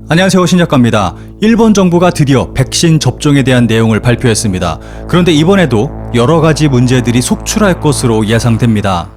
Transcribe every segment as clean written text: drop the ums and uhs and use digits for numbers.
안녕하세요, 신작가입니다. 일본 정부가 드디어 백신 접종에 대한 내용을 발표했습니다. 그런데 이번에도 여러 가지 문제들이 속출할 것으로 예상됩니다.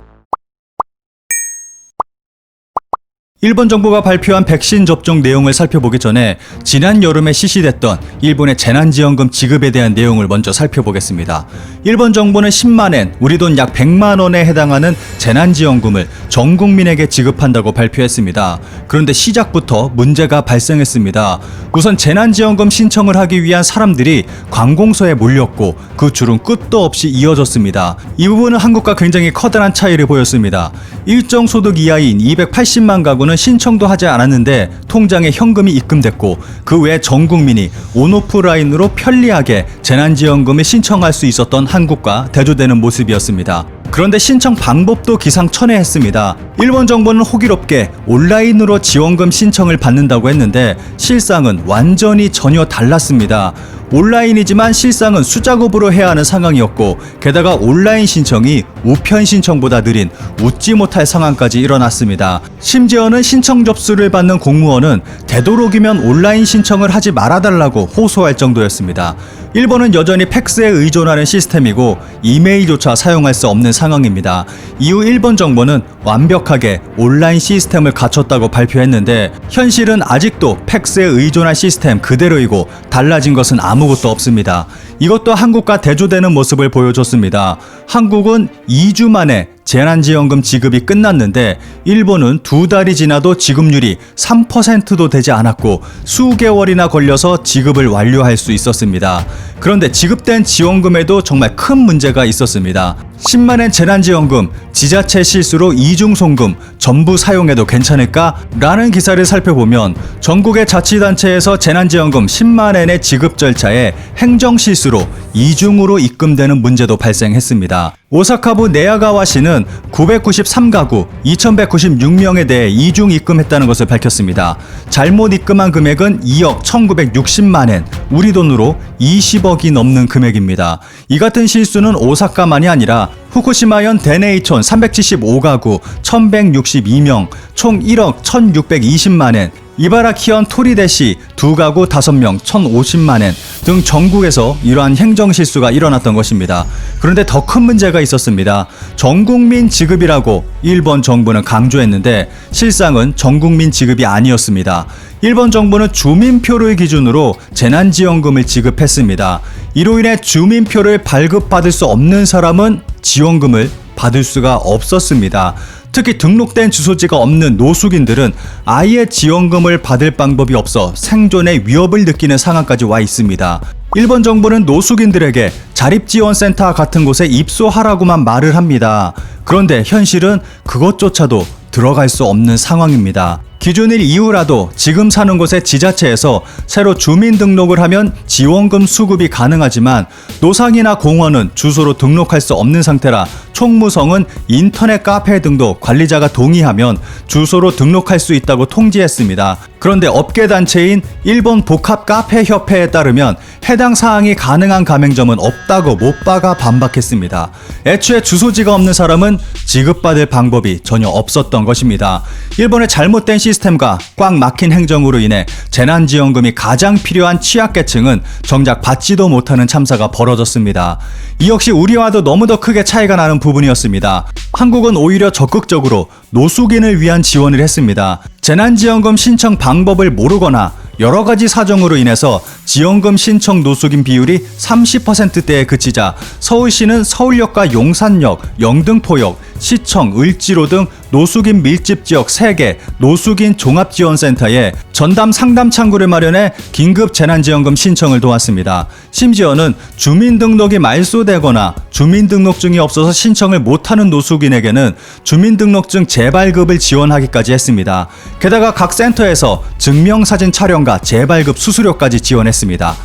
일본 정부가 발표한 백신 접종 내용을 살펴보기 전에 지난 여름에 실시됐던 일본의 재난지원금 지급에 대한 내용을 먼저 살펴보겠습니다. 일본 정부는 10만엔, 우리 돈 약 100만원에 해당하는 재난지원금을 전 국민에게 지급한다고 발표했습니다. 그런데 시작부터 문제가 발생했습니다. 우선 재난지원금 신청을 하기 위한 사람들이 관공서에 몰렸고 그 줄은 끝도 없이 이어졌습니다. 이 부분은 한국과 굉장히 커다란 차이를 보였습니다. 일정 소득 이하인 280만 가구는 신청도 하지 않았는데 통장에 현금이 입금됐고, 그 외 전 국민이 온오프라인으로 편리하게 재난지원금을 신청할 수 있었던 한국과 대조되는 모습이었습니다. 그런데 신청 방법도 기상천외했습니다. 일본 정부는 호기롭게 온라인으로 지원금 신청을 받는다고 했는데 실상은 완전히 전혀 달랐습니다. 온라인이지만 실상은 수작업으로 해야 하는 상황이었고, 게다가 온라인 신청이 우편 신청보다 느린 웃지 못할 상황까지 일어났습니다. 심지어는 신청 접수를 받는 공무원은 되도록이면 온라인 신청을 하지 말아달라고 호소할 정도였습니다. 일본은 여전히 팩스에 의존하는 시스템이고 이메일조차 사용할 수 없는 상황입니다. 이후 일본 정부는 완벽하게 온라인 시스템을 갖췄다고 발표했는데 현실은 아직도 팩스에 의존한 시스템 그대로이고 달라진 것은 아무것도 없습니다. 이것도 한국과 대조되는 모습을 보여줬습니다. 한국은 2주 만에 재난지원금 지급이 끝났는데 일본은 2달이 지나도 지급률이 3%도 되지 않았고 수개월이나 걸려서 지급을 완료할 수 있었습니다. 그런데 지급된 지원금에도 정말 큰 문제가 있었습니다. 10만엔 재난지원금, 지자체 실수로 이중송금 전부 사용해도 괜찮을까? 라는 기사를 살펴보면 전국의 자치단체에서 재난지원금 10만엔의 지급 절차에 행정실수로 이중으로 입금되는 문제도 발생했습니다. 오사카부 네야가와시는 993가구 2196명에 대해 이중 입금했다는 것을 밝혔습니다. 잘못 입금한 금액은 2억 1960만엔, 우리 돈으로 20억이 넘는 금액입니다. 이 같은 실수는 오사카만이 아니라 후쿠시마현 데네이촌 375가구 1162명 총 1억 1620만엔, 이바라키현 토리데시 2가구 5명 1050만엔 등 전국에서 이러한 행정실수가 일어났던 것입니다. 그런데 더 큰 문제가 있었습니다. 전국민 지급이라고 일본 정부는 강조했는데 실상은 전국민 지급이 아니었습니다. 일본 정부는 주민표를 기준으로 재난지원금을 지급했습니다. 이로 인해 주민표를 발급받을 수 없는 사람은 지원금을 받을 수가 없었습니다. 특히 등록된 주소지가 없는 노숙인들은 아예 지원금을 받을 방법이 없어 생존의 위협을 느끼는 상황까지 와 있습니다. 일본 정부는 노숙인들에게 자립지원센터 같은 곳에 입소하라고만 말을 합니다. 그런데 현실은 그것조차도 들어갈 수 없는 상황입니다. 기준일 이후라도 지금 사는 곳의 지자체에서 새로 주민등록을 하면 지원금 수급이 가능하지만 노상이나 공원은 주소로 등록할 수 없는 상태라 총무성은 인터넷 카페 등도 관리자가 동의하면 주소로 등록할 수 있다고 통지했습니다. 그런데 업계단체인 일본 복합카페협회에 따르면 해당 사항이 가능한 가맹점은 없다고 못 박아 반박했습니다. 애초에 주소지가 없는 사람은 지급받을 방법이 전혀 없었던 것입니다. 일본의 잘못된 시스템과 꽉 막힌 행정으로 인해 재난지원금이 가장 필요한 취약계층은 정작 받지도 못하는 참사가 벌어졌습니다. 이 역시 우리와도 너무도 크게 차이가 나는 부분이었습니다. 한국은 오히려 적극적으로 노숙인을 위한 지원을 했습니다. 재난지원금 신청 방법을 모르거나 여러 가지 사정으로 인해서 지원금 신청 노숙인 비율이 30%대에 그치자 서울시는 서울역과 용산역, 영등포역, 시청, 을지로 등 노숙인 밀집 지역 3개 노숙인 종합지원센터에 전담 상담 창구를 마련해 긴급 재난지원금 신청을 도왔습니다. 심지어는 주민등록이 말소되거나 주민등록증이 없어서 신청을 못하는 노숙인에게는 주민등록증 재발급을 지원하기까지 했습니다. 게다가 각 센터에서 증명사진 촬영과 재발급 수수료까지 지원했습니다.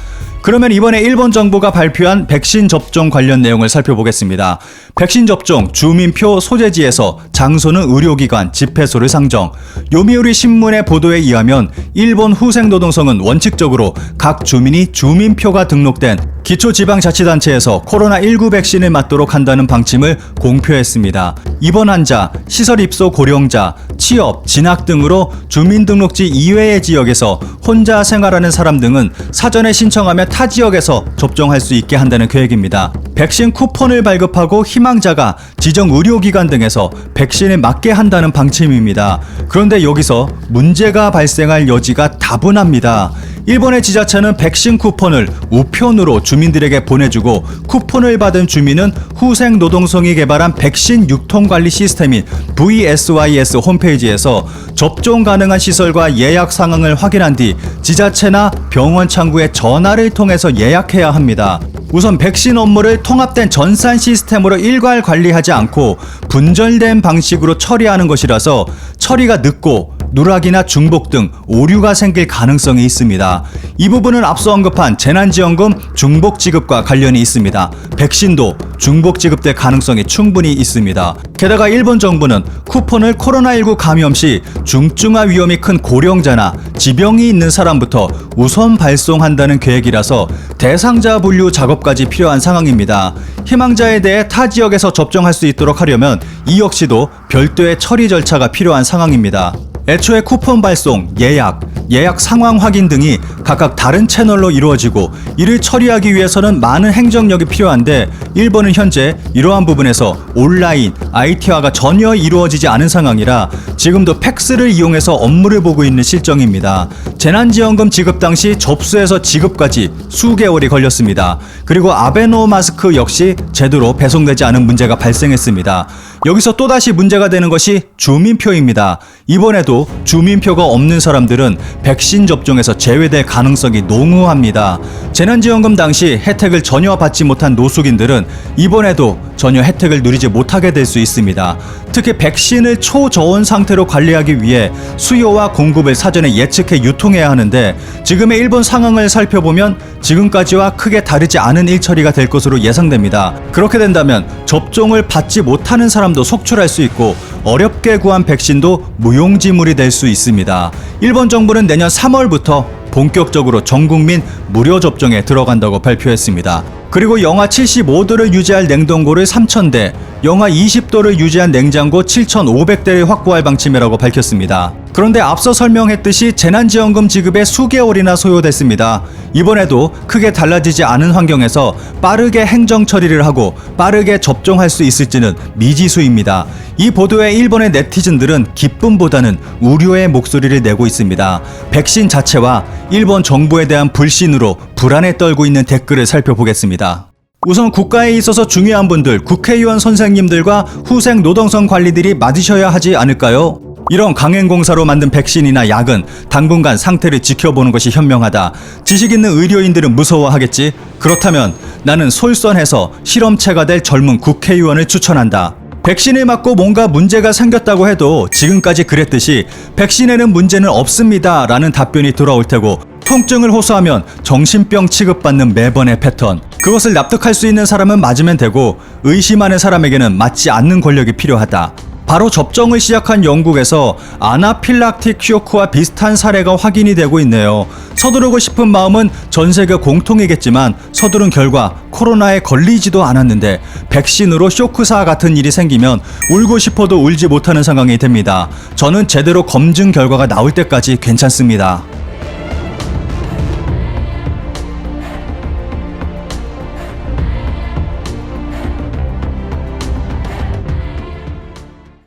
그러면 이번에 일본 정부가 발표한 백신 접종 관련 내용을 살펴보겠습니다. 백신 접종, 주민표 소재지에서 장소는 의료기관, 집회소를 상정. 요미우리 신문의 보도에 의하면 일본 후생노동성은 원칙적으로 각 주민이 주민표가 등록된 기초지방자치단체에서 코로나19 백신을 맞도록 한다는 방침을 공표했습니다. 입원 환자, 시설 입소 고령자, 취업, 진학 등으로 주민등록지 이외의 지역에서 혼자 생활하는 사람 등은 사전에 신청하며 타 지역에서 접종할 수 있게 한다는 계획입니다. 백신 쿠폰을 발급하고 희망자가 지정 의료기관 등에서 백신을 맞게 한다는 방침입니다. 그런데 여기서 문제가 발생할 여지가 다분합니다. 일본의 지자체는 백신 쿠폰을 우편으로 주민들에게 보내주고 쿠폰을 받은 주민은 후생노동성이 개발한 백신 유통관리 시스템인 VSYS 홈페이지에서 접종 가능한 시설과 예약 상황을 확인한 뒤 지자체나 병원 창구에 전화를 통해서 예약해야 합니다. 우선 백신 업무를 통합된 전산 시스템으로 일괄 관리하지 않고 분절된 방식으로 처리하는 것이라서 처리가 늦고 누락이나 중복 등 오류가 생길 가능성이 있습니다. 이 부분은 앞서 언급한 재난지원금 중복 지급과 관련이 있습니다. 백신도 중복 지급될 가능성이 충분히 있습니다. 게다가 일본 정부는 쿠폰을 코로나19 감염 시 중증화 위험이 큰 고령자나 지병이 있는 사람부터 우선 발송한다는 계획이라서 대상자 분류 작업까지 필요한 상황입니다. 희망자에 대해 타 지역에서 접종할 수 있도록 하려면 이 역시도 별도의 처리 절차가 필요한 상황입니다. 애초에 쿠폰 발송, 예약 상황 확인 등이 각각 다른 채널로 이루어지고 이를 처리하기 위해서는 많은 행정력이 필요한데 일본은 현재 이러한 부분에서 온라인, IT화가 전혀 이루어지지 않은 상황이라 지금도 팩스를 이용해서 업무를 보고 있는 실정입니다. 재난지원금 지급 당시 접수해서 지급까지 수개월이 걸렸습니다. 그리고 아베노 마스크 역시 제대로 배송되지 않은 문제가 발생했습니다. 여기서 또다시 문제가 되는 것이 주민표입니다. 이번에도 주민표가 없는 사람들은 백신 접종에서 제외될 가능성이 농후합니다. 재난지원금 당시 혜택을 전혀 받지 못한 노숙인들은 이번에도 전혀 혜택을 누리지 못하게 될 수 있습니다. 특히 백신을 초저온 상태로 관리하기 위해 수요와 공급을 사전에 예측해 유통해야 하는데 지금의 일본 상황을 살펴보면 지금까지와 크게 다르지 않은 일처리가 될 것으로 예상됩니다. 그렇게 된다면 접종을 받지 못하는 사람도 속출할 수 있고 어렵게 구한 백신도 무용지물이 될 수 있습니다. 일본 정부는 내년 3월부터 본격적으로 전국민 무료 접종에 들어간다고 발표했습니다. 그리고 영하 75도를 유지할 냉동고를 3,000대, 영하 20도를 유지한 냉장고 7,500대를 확보할 방침이라고 밝혔습니다. 그런데 앞서 설명했듯이 재난지원금 지급에 수개월이나 소요됐습니다. 이번에도 크게 달라지지 않은 환경에서 빠르게 행정 처리를 하고 빠르게 접종할 수 있을지는 미지수입니다. 이 보도에 일본의 네티즌들은 기쁨보다는 우려의 목소리를 내고 있습니다. 백신 자체와 일본 정부에 대한 불신으로 불안에 떨고 있는 댓글을 살펴보겠습니다. 우선 국가에 있어서 중요한 분들, 국회의원 선생님들과 후생 노동성 관리들이 맞으셔야 하지 않을까요? 이런 강행공사로 만든 백신이나 약은 당분간 상태를 지켜보는 것이 현명하다. 지식 있는 의료인들은 무서워하겠지? 그렇다면 나는 솔선해서 실험체가 될 젊은 국회의원을 추천한다. 백신을 맞고 뭔가 문제가 생겼다고 해도 지금까지 그랬듯이 백신에는 문제는 없습니다 라는 답변이 돌아올 테고 통증을 호소하면 정신병 취급받는 매번의 패턴, 그것을 납득할 수 있는 사람은 맞으면 되고 의심하는 사람에게는 맞지 않는 권력이 필요하다. 바로 접종을 시작한 영국에서 아나필락틱 쇼크와 비슷한 사례가 확인이 되고 있네요. 서두르고 싶은 마음은 전 세계 공통이겠지만 서두른 결과 코로나에 걸리지도 않았는데 백신으로 쇼크사 같은 일이 생기면 울고 싶어도 울지 못하는 상황이 됩니다. 저는 제대로 검증 결과가 나올 때까지 괜찮습니다.